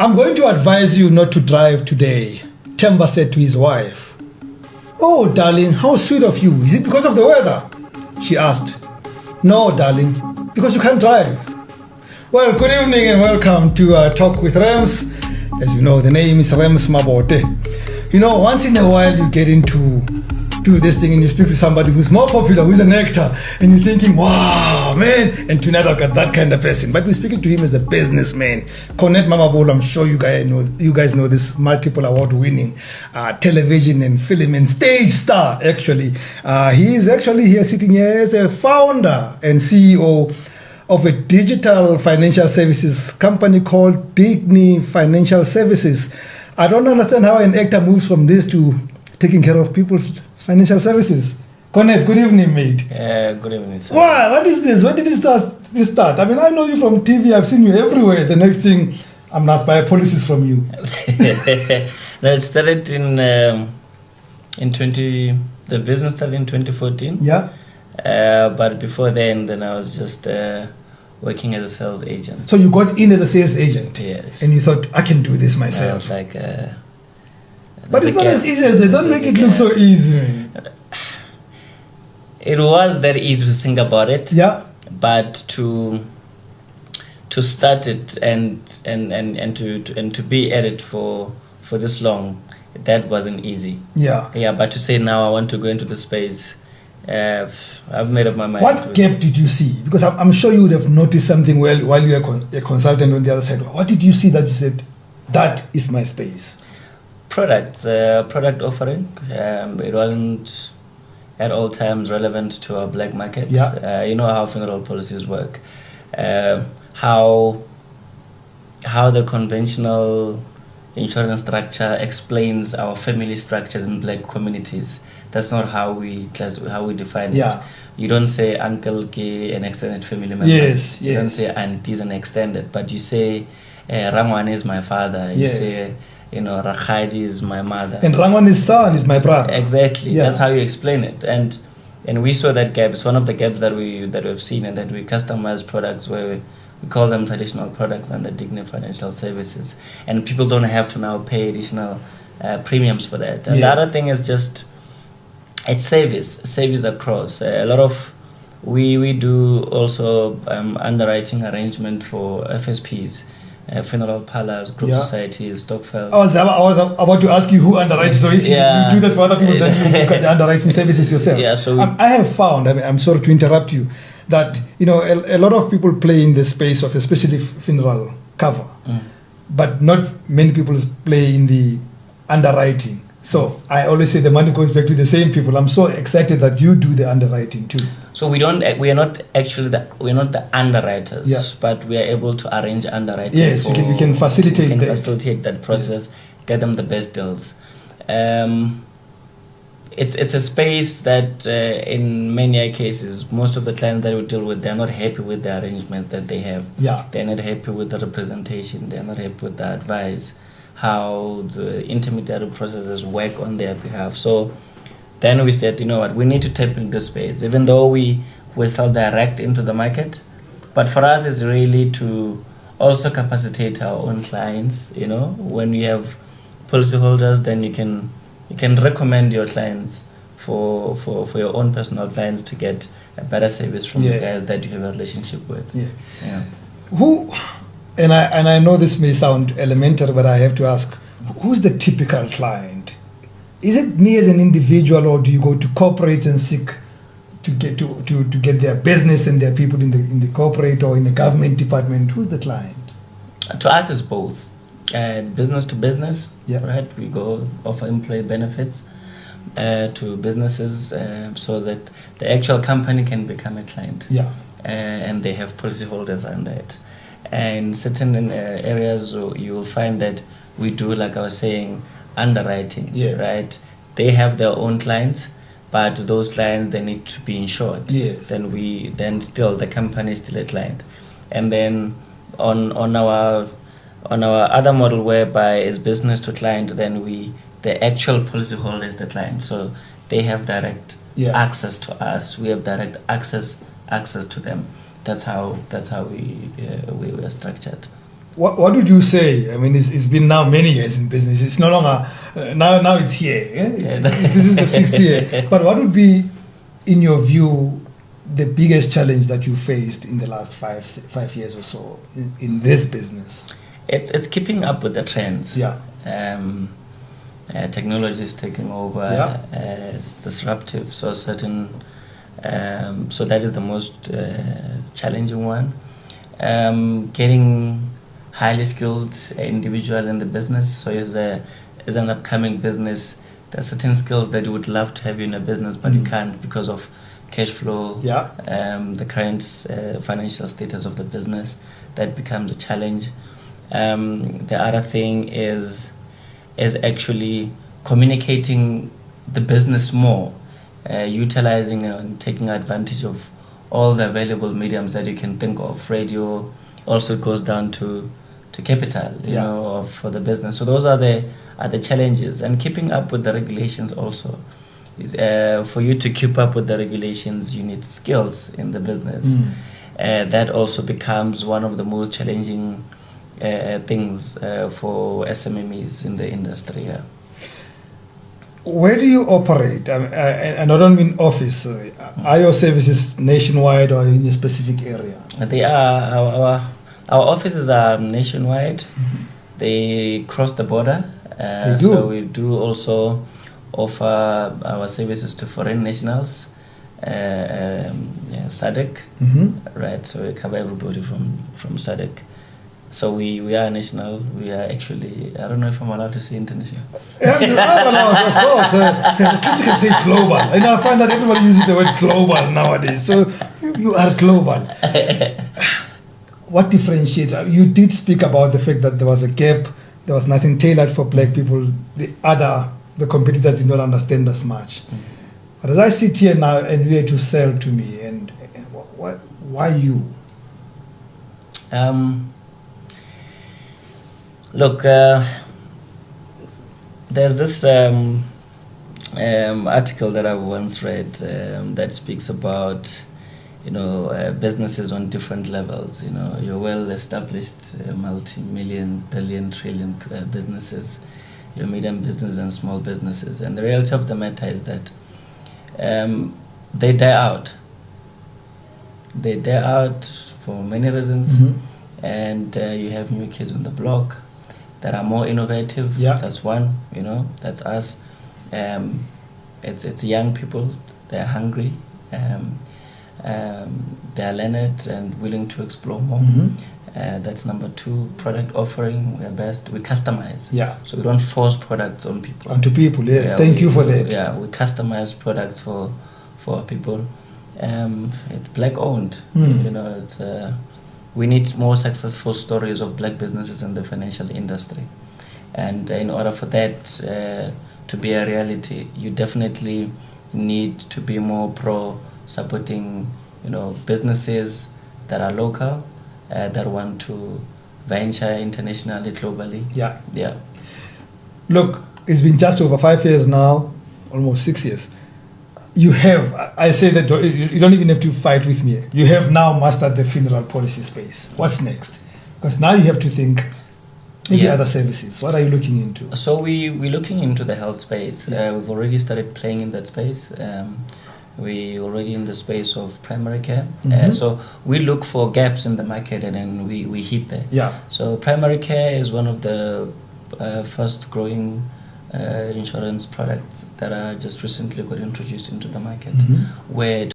I'm going to advise you not to drive today, Temba said to his wife. Oh, darling, how sweet of you. Is it because of the weather? She asked. No, darling, because you can't drive. Well, good evening and welcome to Talk with Rams. As you know, the name is Rams Mabote. You know, once in a while you get into this thing and you speak to somebody who's more popular, who's an actor, and you're thinking, wow, man, and tonight I've got that kind of person. But we're speaking to him as a businessman. Cornet Mamabolo, I'm sure you guys know this multiple award-winning television and film and stage star, actually. He is actually here sitting here as a founder and CEO of a digital financial services company called Digni Financial Services. I don't understand how an actor moves from this to taking care of people's financial services. Cornet, good evening, mate. Good evening, sir. Why? What is this? When did this start? I mean, I know you from TV. I've seen you everywhere. The next thing, I'm asked by policies from you. No, it started in the business started in 2014. Yeah. But before then I was just working as a sales agent. So you got in as a sales agent? Yes. And you thought, I can do this myself. Like, but it's not as easy as they don't make it look so easy. It was very easy to think about it. Yeah. But to start it and to be at it for this long, that wasn't easy. Yeah. Yeah, but to say now I want to go into the space, I've made up my mind. What gap did you see? Because I'm sure you would have noticed something while you were a consultant on the other side. What did you see that you said, that is my space? Product offering. It wasn't at all times relevant to our black market. Yeah. You know how funeral policies work. How the conventional insurance structure explains our family structures in black communities. That's not how we define Yeah. it. You don't say uncle ke an extended family member. Yes. You don't say auntie is an extended, but you say Rangwane is my father. Yes. You say Rakhadi is my mother. And Rangwane's son is my brother. Exactly. Yeah. That's how you explain it. And we saw that gap. It's one of the gaps that we've seen, and that we customize products where we call them traditional products under Digni Financial Services. And people don't have to now pay additional premiums for that. And Yes. the other thing is just, it's service across. A lot of, we do also underwriting arrangement for FSPs. Funeral parlors, group societies, stokvels. I was about to ask you who underwrites. So if you do that for other people, then you look at the underwriting services yourself. Yeah, so I have found, I'm sorry to interrupt you, that a lot of people play in the space of especially funeral cover, but not many people play in the underwriting. So I always say the money goes back to the same people. I'm so excited that you do the underwriting too. So we are not the underwriters, but we are able to arrange underwriting. Yes, we can facilitate that. Facilitate that process, get them the best deals. It's a space that in many cases, most of the clients that we deal with, they're not happy with the arrangements that they have. Yeah. They're not happy with the representation. They're not happy with the advice, how the intermediary processes work on their behalf. So then we said, you know what, we need to tap into this space, even though we sell direct into the market. But for us, it's really to also capacitate our own clients. When we have policyholders, then you can recommend your clients for your own personal clients to get a better service from the guys that you have a relationship with. Yeah. Who, and I know this may sound elementary, but I have to ask, who's the typical client? Is it me as an individual, or do you go to corporates and seek to get their business and their people in the corporate or in the government department? Who's the client? To us, it's both. Business to business, right? We go offer employee benefits to businesses so that the actual company can become a client. Yeah. And they have policyholders under it. And certain areas you will find that we do, like I was saying, underwriting, right? They have their own clients, but those clients, they need to be insured. Yes. Then still the company is still a client. And then on our other model, whereby it's business to client, then the actual policyholder is the client, so they have direct access to us. We have direct access to them. That's how we are structured. What would you say? I mean, it's been now many years in business. It's no longer now it's here. This is the 6th year. But what would be, in your view, the biggest challenge that you faced in the last 5 years or so in this business? It's keeping up with the trends. Yeah. Technology is taking over. Yeah. It's disruptive. So so that is the most challenging one. Getting highly skilled individual in the business. So as an upcoming business, there are certain skills that you would love to have in a business, but you can't because of cash flow, the current financial status of the business. That becomes a challenge. The other thing is actually communicating the business more, utilizing and taking advantage of all the available mediums that you can think of. Radio also goes down to capital, for the business. So those are the challenges, and keeping up with the regulations also. Is for you to keep up with the regulations, you need skills in the business. That also becomes one of the most challenging things for SMMEs in the industry. Yeah. Where do you operate? And I don't mean office. Are your services nationwide or in a specific area? They are. Our offices are nationwide. They cross the border. They do. So we do also offer our services to foreign nationals, SADC, right? So we cover everybody from SADC. So we are national. We are actually, I don't know if I'm allowed to say international. Yeah, you are allowed, of course. At least you can say global. And I find that everybody uses the word global nowadays. So you are global. What differentiates? You did speak about the fact that there was a gap. There was nothing tailored for black people. The competitors did not understand as much. But as I sit here now and you are to sell to me, and why you? Look, there's this article that I once read that speaks about, businesses on different levels. Your well-established multi-million, billion, trillion businesses, your medium business and small businesses. And the reality of the matter is that they die out. They die out for many reasons. And you have new kids on the block that are more innovative. That's one, that's us. It's young people. They're hungry. They're learned and willing to explore more. That's number two. Product offering, we're best. We customize. So we don't force products on people. Onto people, yes. Thank you for that. Yeah, we customize products for people. It's black owned. It's we need more successful stories of black businesses in the financial industry. And in order for that to be a reality, you definitely need to be more supporting, businesses that are local, that want to venture internationally, globally. Yeah. Look, it's been just over 5 years now, almost 6 years. You have, I say that you don't even have to fight with me. You have now mastered the funeral policy space. What's next? Because now you have to think maybe other services. What are you looking into? So we're looking into the health space. We've already started playing in that space. We're already in the space of primary care. So we look for gaps in the market and then we hit there. So primary care is one of the fast growing insurance products that are just recently got introduced into the market, where